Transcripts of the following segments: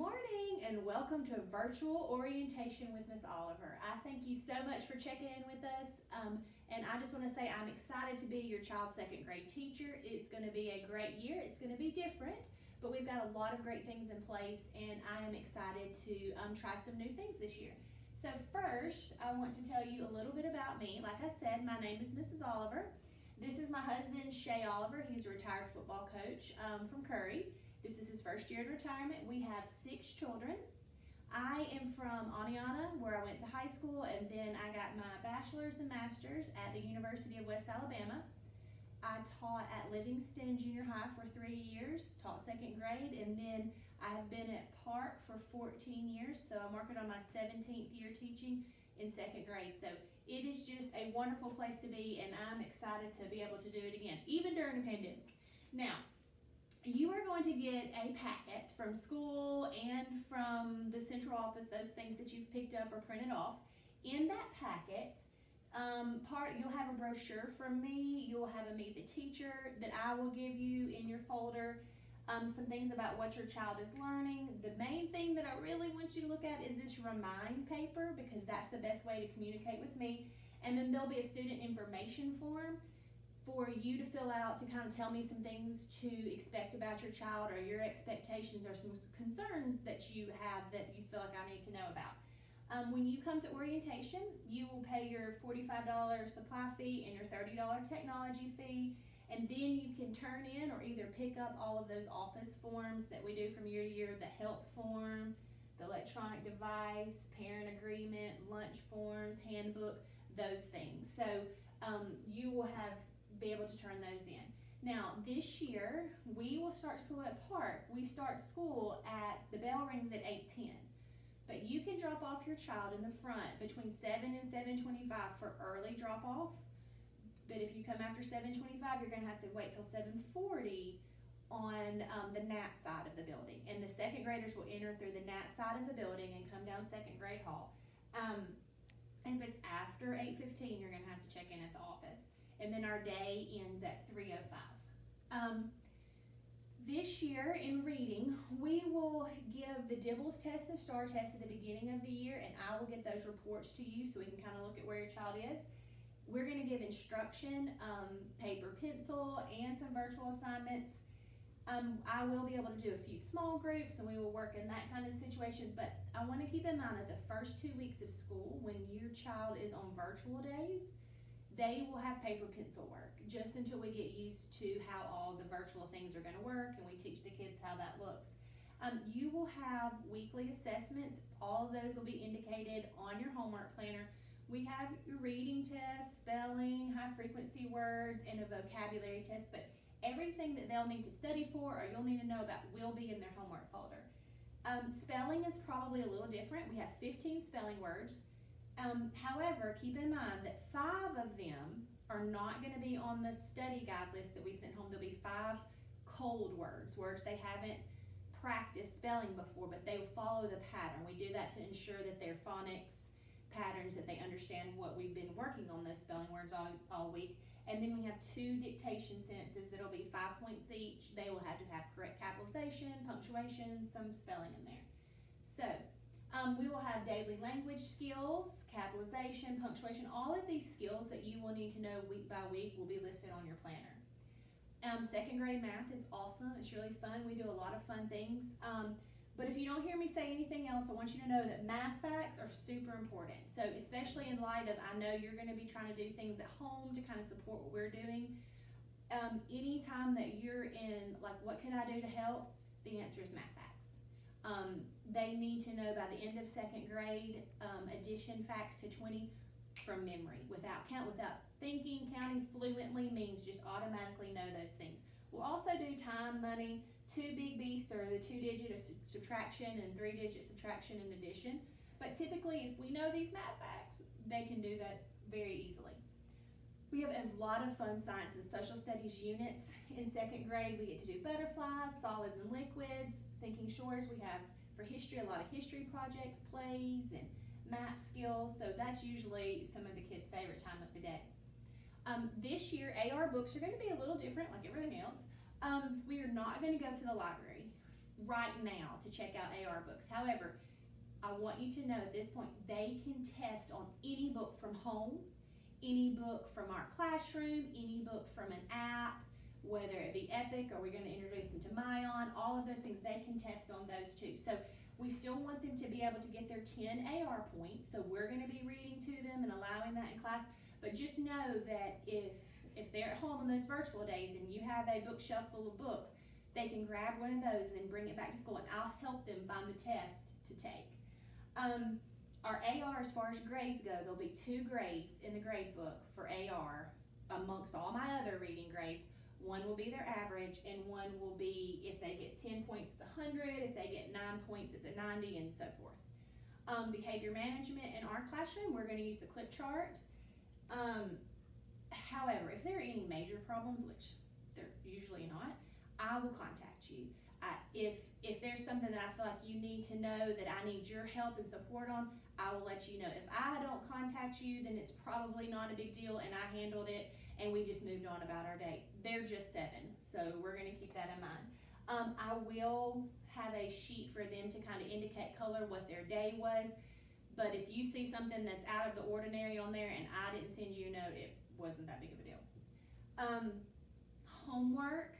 morning and welcome to virtual orientation with Miss Oliver. I thank you so much for checking in with us. And I just want to say I'm excited to be your child's second grade teacher. It's going to be a great year. It's going to be different, but we've got a lot of great things in place and I am excited to try some new things this year. So first, I want to tell you a little bit about me. Like I said, my name is Mrs. Oliver. This is my husband, Shay Oliver. He's a retired football coach from Curry. This is his first year in retirement. We have 6 children. I am from Aniana, where I went to high school, and then I got my bachelor's and master's at the University of West Alabama. I taught at Livingston Junior High for 3 years, taught second grade, and then I have been at Park for 14 years, so I'm working on my 17th year teaching in second grade. So it is just a wonderful place to be, and I'm excited to be able to do it again, even during a pandemic. Now, you are going to get a packet from school and from the central office, those things that you've picked up or printed off. In that packet, you'll have a brochure from me. You'll have a Meet the Teacher that I will give you in your folder. Some things about what your child is learning. The main thing that I really want you to look at is this remind paper, because that's the best way to communicate with me. And then there'll be a student information form for you to fill out to kind of tell me some things to expect about your child, or your expectations, or some concerns that you have that you feel like I need to know about. When you come to orientation, you will pay your $45 supply fee and your $30 technology fee, and then you can turn in or either pick up all of those office forms that we do from year to year, the help form, the electronic device, parent agreement, lunch forms, handbook, those things. So you will be able to turn those in. Now, this year, we will start school at Park. We start school the bell rings at 8:10. But you can drop off your child in the front between 7 and 7:25 for early drop off. But if you come after 7:25, you're gonna have to wait till 7:40 on the Nat side of the building. And the second graders will enter through the Nat side of the building and come down second grade hall. And if it's after 8:15, you're gonna have to check in at the office. And then our day ends at 3:05. This year in reading, we will give the Dibbles test and STAR test at the beginning of the year, and I will get those reports to you so we can kind of look at where your child is. We're going to give instruction, paper, pencil, and some virtual assignments. I will be able to do a few small groups, and we will work in that kind of situation, but I want to keep in mind that the first 2 weeks of school, when your child is on virtual days, they will have paper pencil work just until we get used to how all the virtual things are going to work and we teach the kids how that looks. You will have weekly assessments. All of those will be indicated on your homework planner. We have your reading test, spelling, high frequency words, and a vocabulary test, but everything that they'll need to study for or you'll need to know about will be in their homework folder. Spelling is probably a little different. We have 15 spelling words. However, keep in mind that 5 of them are not going to be on the study guide list that we sent home. There'll be 5 cold words they haven't practiced spelling before, but they will follow the pattern. We do that to ensure that their phonics patterns, that they understand what we've been working on those spelling words all week. And then we have 2 dictation sentences that'll be 5 points each. They will have to have correct capitalization, punctuation, some spelling in there. So we will have daily language skills, capitalization, punctuation. All of these skills that you will need to know week by week will be listed on your planner. Second grade math is awesome. It's really fun. We do a lot of fun things. But if you don't hear me say anything else, I want you to know that math facts are super important. So especially in light of, I know you're going to be trying to do things at home to kind of support what we're doing. Anytime that you're in, like, what can I do to help? The answer is math facts. They need to know by the end of second grade, addition facts to 20 from memory. Without thinking, counting fluently means just automatically know those things. We'll also do time, money, 2 big beasts, or the 2-digit subtraction and 3-digit subtraction and addition. But typically, if we know these math facts, they can do that very easily. We have a lot of fun science and social studies units in second grade. We get to do butterflies, solids and liquids, sinking shores. We have, for history, a lot of history projects, plays, and map skills. So that's usually some of the kids' favorite time of the day. This year, AR books are going to be a little different, like everything else. We are not going to go to the library right now to check out AR books. However, I want you to know at this point, they can test on any book from home, any book from our classroom, any book from an app, whether it be Epic or we're going to introduce them to Mayan, all of those things, they can test on those too. So we still want them to be able to get their 10 AR points, so we're going to be reading to them and allowing that in class. But just know that if they're at home on those virtual days and you have a bookshelf full of books, they can grab one of those and then bring it back to school, and I'll help them find the test to take. Our AR, as far as grades go, there'll be 2 grades in the grade book for AR amongst all my other reading grades. One will be their average, and one will be if they get 10 points, it's 100. If they get 9 points, it's a 90, and so forth. Behavior management in our classroom, we're going to use the clip chart. However, if there are any major problems, which they're usually not, I will contact you. If there's something that I feel like you need to know that I need your help and support on, I will let you know. If I don't contact you, then it's probably not a big deal and I handled it and we just moved on about our day. They're just 7, so we're going to keep that in mind. I will have a sheet for them to kind of indicate color what their day was, but if you see something that's out of the ordinary on there and I didn't send you a note, it wasn't that big of a deal. Homework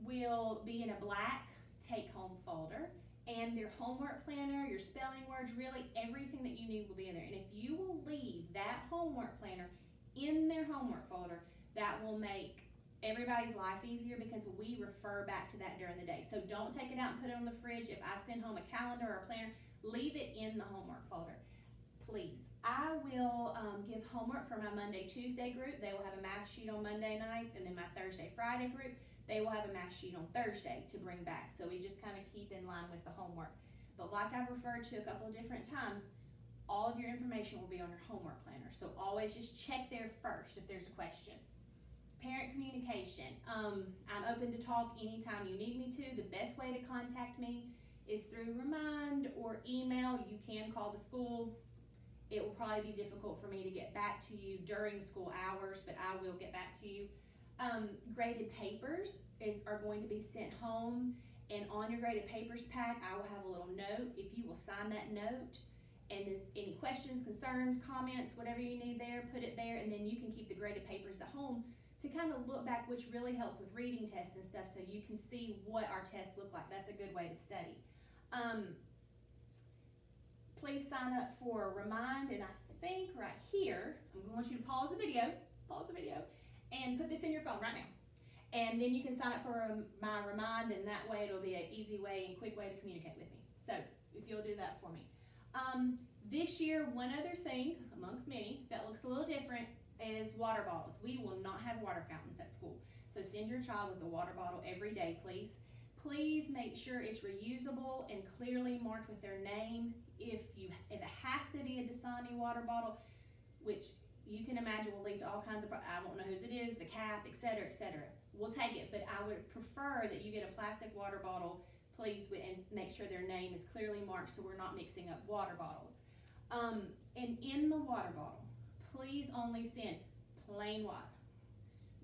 will be in a black take-home folder, and their homework planner, your spelling words, really everything that you need will be in there. And if you will leave that homework planner in their homework folder, that will make everybody's life easier because we refer back to that during the day. So don't take it out and put it on the fridge. If I send home a calendar or a planner, leave it in the homework folder, please. I will give homework for my Monday, Tuesday group. They will have a math sheet on Monday nights, and then my Thursday, Friday group, they will have a math sheet on Thursday to bring back. So we just kind of keep in line with the homework. But like I've referred to a couple of different times, all of your information will be on your homework planner. So always just check there first if there's a question. Parent communication. I'm open to talk anytime you need me to. The best way to contact me is through Remind or email. You can call the school. It will probably be difficult for me to get back to you during school hours, but I will get back to you. Graded papers are going to be sent home, and on your graded papers pack, I will have a little note. If you will sign that note, and there's any questions, concerns, comments, whatever you need there, put it there, and then you can keep the graded papers at home to kind of look back, which really helps with reading tests and stuff, so you can see what our tests look like. That's a good way to study. Please sign up for Remind, and I think right here, I'm going to want you to pause the video, and put this in your phone right now. And then you can sign up for my Remind, and that way it'll be an easy way and quick way to communicate with me. So if you'll do that for me. This year, one other thing, amongst many, that looks a little different is water bottles. We will not have water fountains at school. So send your child with a water bottle every day, please. Please make sure it's reusable and clearly marked with their name. If it has to be a Dasani water bottle, which you can imagine will lead to all kinds of, I won't know whose it is, the cap, etc., etc. We'll take it, but I would prefer that you get a plastic water bottle, please, and make sure their name is clearly marked so we're not mixing up water bottles. And in the water bottle, please only send plain water.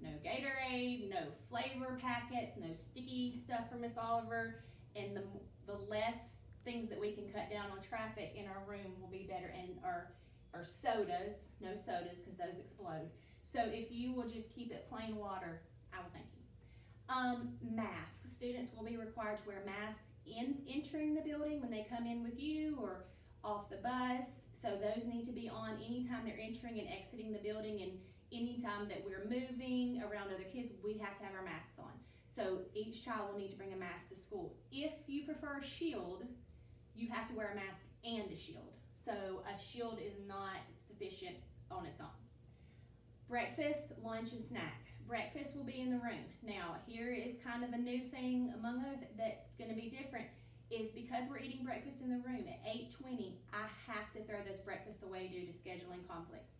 No Gatorade, no flavor packets, no sticky stuff for Miss Oliver, and the less things that we can cut down on traffic in our room will be better. And our sodas, no sodas because those explode. So if you will just keep it plain water, I will thank you. Masks. Students will be required to wear masks in entering the building when they come in with you or off the bus. So those need to be on anytime they're entering and exiting the building, and anytime that we're moving around other kids, we have to have our masks on. So each child will need to bring a mask to school. If you prefer a shield, you have to wear a mask and a shield. So a shield is not sufficient on its own. Breakfast, lunch, and snack. Breakfast will be in the room. Now, here is kind of a new thing among other that's going to be different, is because we're eating breakfast in the room at 8:20, I have to throw those breakfasts away due to scheduling conflicts.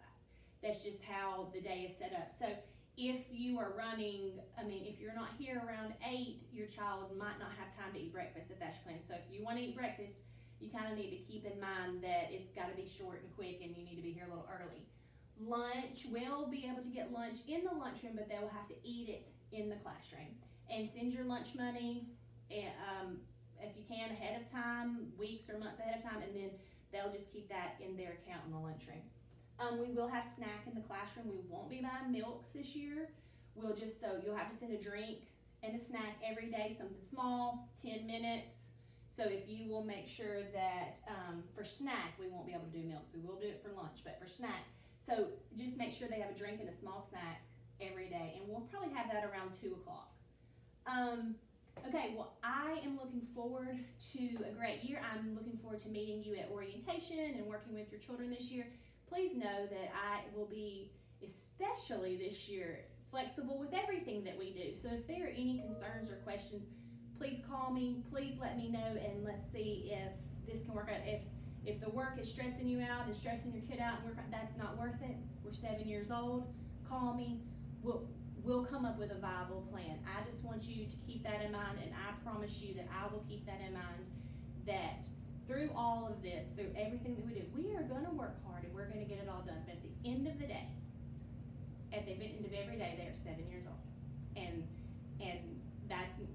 That's just how the day is set up. So if you are running, if you're not here around 8, your child might not have time to eat breakfast if that's your plan. So if you want to eat breakfast, you kind of need to keep in mind that it's got to be short and quick and you need to be here a little early. Lunch, we'll be able to get lunch in the lunchroom, but they will have to eat it in the classroom. And send your lunch money if you can, ahead of time, weeks or months ahead of time, and then they'll just keep that in their account in the lunchroom. We will have snack in the classroom. We won't be buying milks this year. So you'll have to send a drink and a snack every day, something small, 10 minutes. So if you will make sure that, for snack, we won't be able to do milks. We will do it for lunch, but for snack, so just make sure they have a drink and a small snack every day, and we'll probably have that around 2 o'clock. Okay, well, I am looking forward to a great year. I'm looking forward to meeting you at orientation and working with your children this year. Please know that I will be, especially this year, flexible with everything that we do. So if there are any concerns or questions, please call me, please let me know, and let's see if this can work out. If the work is stressing you out and stressing your kid out, and that's not worth it. We're 7 years old. Call me. We'll come up with a viable plan. I just want you to keep that in mind, and I promise you that I will keep that in mind, that through all of this, through everything that we do, we are going to work hard and we're going to get it all done. But at the end of the day, at the end of every day, they are 7 years old. And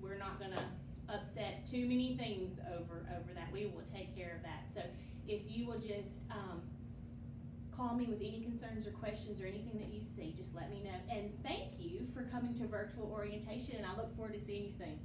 we're not going to upset too many things over that. We will take care of that. So if you will just call me with any concerns or questions or anything that you see, just let me know. And thank you for coming to virtual orientation, and I look forward to seeing you soon.